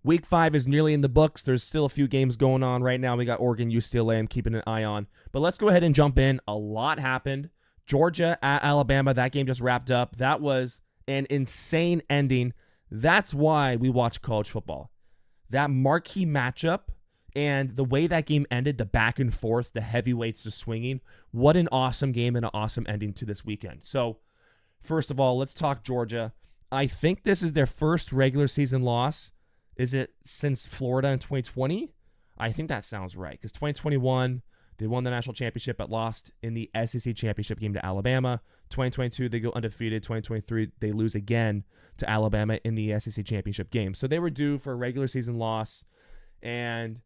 Week 5 is nearly in the books. There's still a few games going on right now. We got Oregon, UCLA I'm keeping an eye on. But let's go ahead and jump in. A lot happened. Georgia at Alabama, that game just wrapped up. That was an insane ending. That's why we watch college football. That marquee matchup and the way that game ended, the back and forth, the heavyweights just swinging. What an awesome game and an awesome ending to this weekend. So, first of all, let's talk Georgia. I think this is their first regular season loss. Is it since Florida in 2020? I think that sounds right, because 2021, they won the national championship but lost in the SEC championship game to Alabama. 2022, they go undefeated. 2023, they lose again to Alabama in the SEC championship game. So they were due for a regular season loss, and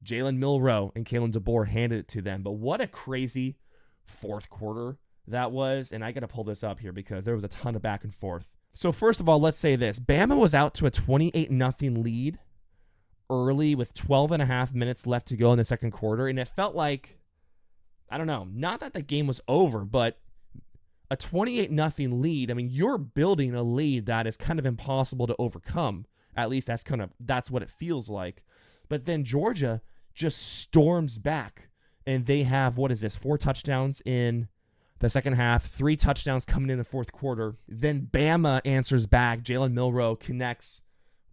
Jalen Milroe and Kalen DeBoer handed it to them. But what a crazy fourth quarter that was, and I got to pull this up here because there was a ton of back and forth. So first of all, let's say this. Bama was out to a 28-0 lead early with 12 and a half minutes left to go in the second quarter, and it felt like, I don't know, not that the game was over, but a 28-0 lead, I mean, you're building a lead that is kind of impossible to overcome. At least that's what it feels like. But then Georgia just storms back, and they have, 4 touchdowns in the second half, 3 touchdowns coming in the fourth quarter. Then Bama answers back. Jalen Milroe connects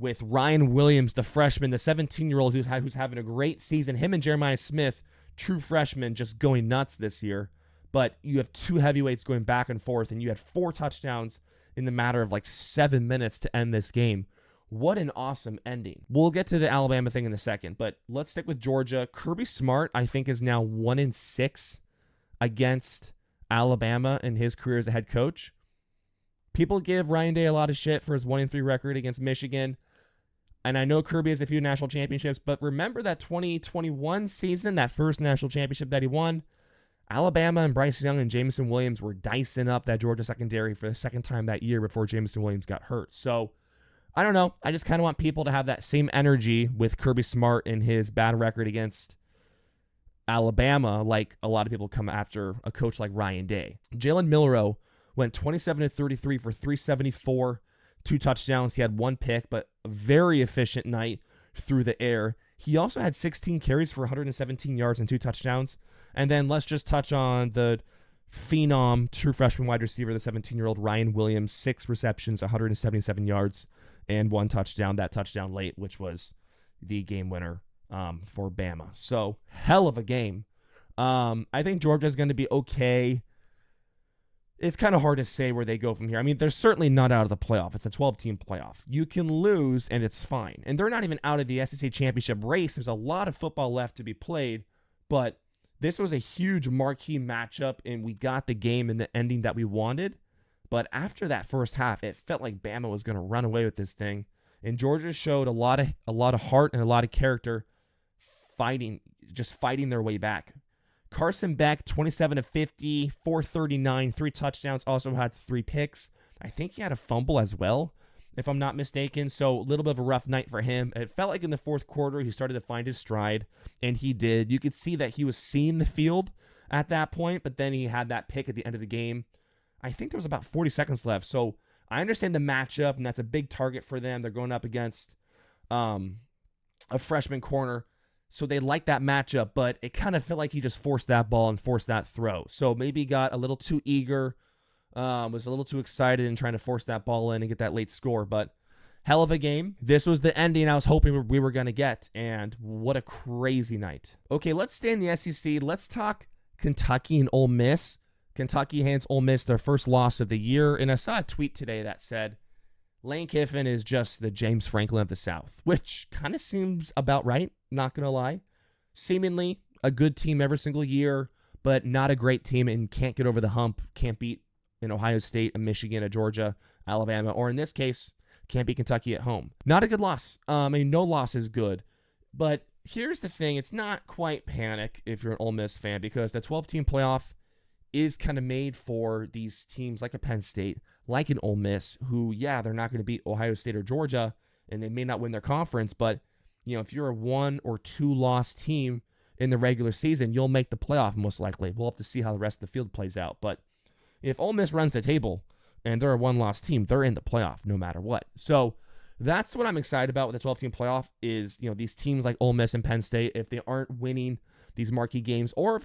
with Ryan Williams, the freshman, the 17-year-old who's having a great season. Him and Jeremiah Smith, true freshmen, just going nuts this year. But you have 2 heavyweights going back and forth, and you had 4 touchdowns in the matter of 7 minutes to end this game. What an awesome ending. We'll get to the Alabama thing in a second, but let's stick with Georgia. Kirby Smart, I think, is now 1-6 against Alabama in his career as a head coach. People give Ryan Day a lot of shit for his 1-3 record against Michigan. And I know Kirby has a few national championships, but remember that 2021 season, that first national championship that he won? Alabama and Bryce Young and Jameson Williams were dicing up that Georgia secondary for the second time that year before Jameson Williams got hurt. So, I don't know. I just kind of want people to have that same energy with Kirby Smart and his bad record against Alabama, like a lot of people come after a coach like Ryan Day. Jalen Milroe went 27-33 for 374, 2 touchdowns. He had 1 pick, but a very efficient night through the air. He also had 16 carries for 117 yards and 2 touchdowns. And then let's just touch on the phenom, true freshman wide receiver, the 17-year-old Ryan Williams, 6 receptions, 177 yards, and 1 touchdown. That touchdown late, which was the game winner for Bama. So, hell of a game. I think Georgia's going to be okay. It's kind of hard to say where they go from here. I mean, they're certainly not out of the playoff. It's a 12-team playoff. You can lose, and it's fine. And they're not even out of the SEC championship race. There's a lot of football left to be played, but this was a huge marquee matchup, and we got the game and the ending that we wanted. But after that first half, it felt like Bama was going to run away with this thing. And Georgia showed a lot of heart and a lot of character fighting their way back. Carson Beck, 27-50, 439, 3 touchdowns, also had 3 picks. I think he had a fumble as well, if I'm not mistaken. So a little bit of a rough night for him. It felt like in the fourth quarter, he started to find his stride, and he did. You could see that he was seeing the field at that point, but then he had that pick at the end of the game. I think there was about 40 seconds left. So I understand the matchup, and that's a big target for them. They're going up against a freshman corner. So they like that matchup, but it kind of felt like he just forced that ball and forced that throw. So maybe got a little too eager, was a little too excited in trying to force that ball in and get that late score. But hell of a game. This was the ending I was hoping we were going to get, and what a crazy night. Okay, let's stay in the SEC. Let's talk Kentucky and Ole Miss. Kentucky hands Ole Miss their first loss of the year, and I saw a tweet today that said, Lane Kiffin is just the James Franklin of the South, which kind of seems about right, not going to lie. Seemingly a good team every single year, but not a great team and can't get over the hump, can't beat an Ohio State, a Michigan, a Georgia, Alabama, or in this case, can't beat Kentucky at home. Not a good loss. I mean, no loss is good. But here's the thing, it's not quite panic if you're an Ole Miss fan, because the 12-team playoff is kind of made for these teams like a Penn State, like an Ole Miss, who, yeah, they're not going to beat Ohio State or Georgia, and they may not win their conference, but, you know, if you're a 1 or 2 loss team in the regular season, you'll make the playoff most likely. We'll have to see how the rest of the field plays out. But if Ole Miss runs the table and they're a 1-loss team, they're in the playoff no matter what. So That's what I'm excited about with the 12-team playoff is, these teams like Ole Miss and Penn State, if they aren't winning these marquee games, or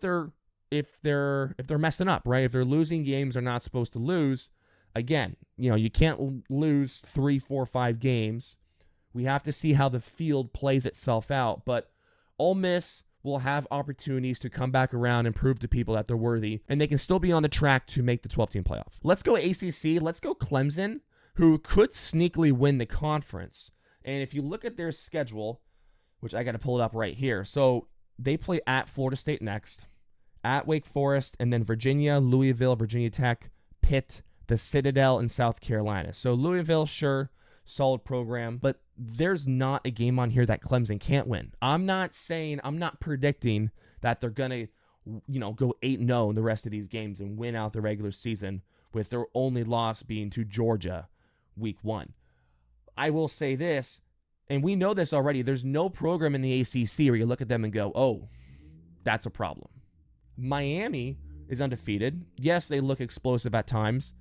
if they're messing up, right? If they're losing games they're not supposed to lose, again, you can't lose 3, 4, 5 games. We have to see how the field plays itself out, but Ole Miss will have opportunities to come back around and prove to people that they're worthy, and they can still be on the track to make the 12-team playoff. Let's go ACC. Let's go Clemson, who could sneakily win the conference. And if you look at their schedule, which I got to pull it up right here. So they play at Florida State next, at Wake Forest, and then Virginia, Louisville, Virginia Tech, Pitt, the Citadel, and South Carolina. So Louisville, sure, solid program, but there's not a game on here that Clemson can't win. I'm not predicting that they're going to, go 8-0 in the rest of these games and win out the regular season with their only loss being to Georgia week 1. I will say this, and we know this already, there's no program in the ACC where you look at them and go, oh, that's a problem. Miami is undefeated. Yes, they look explosive at times,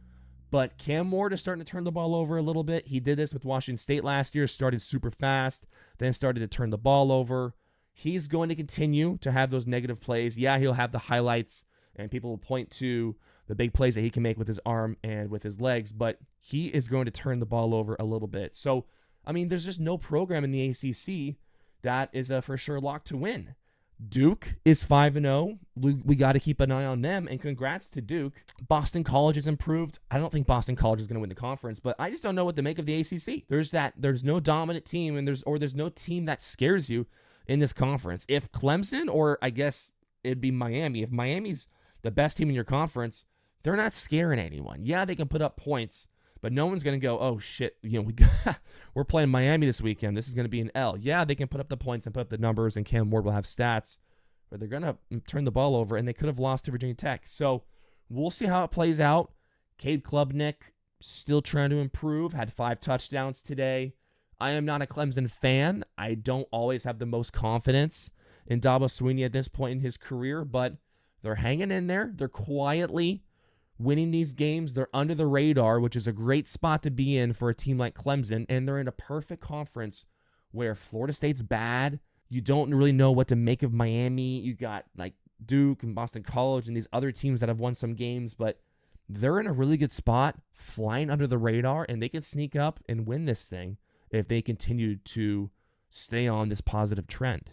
but Cam Ward is starting to turn the ball over a little bit. He did this with Washington State last year, started super fast, then started to turn the ball over. He's going to continue to have those negative plays. Yeah, he'll have the highlights, and people will point to the big plays that he can make with his arm and with his legs, but he is going to turn the ball over a little bit. So, there's just no program in the ACC that is a for sure lock to win. Duke is 5-0. We got to keep an eye on them, and congrats to Duke. Boston College has improved. I don't think Boston College is going to win the conference, but I just don't know what to make of the ACC. There's no dominant team, and there's no team that scares you in this conference. If Clemson, or I guess it'd be Miami, if Miami's the best team in your conference, they're not scaring anyone. Yeah, they can put up points, but no one's going to go, oh shit, we're playing Miami this weekend. This is going to be an L. Yeah, they can put up the points and put up the numbers, and Cam Ward will have stats, but they're going to turn the ball over, and they could have lost to Virginia Tech. So we'll see how it plays out. Cade Klubnik still trying to improve, had 5 touchdowns today. I am not a Clemson fan. I don't always have the most confidence in Dabo Swinney at this point in his career, but they're hanging in there. They're quietly winning these games. They're under the radar, which is a great spot to be in for a team like Clemson, and they're in a perfect conference where Florida State's bad. You don't really know what to make of Miami. You got like Duke and Boston College and these other teams that have won some games, but they're in a really good spot, flying under the radar, and they can sneak up and win this thing if they continue to stay on this positive trend.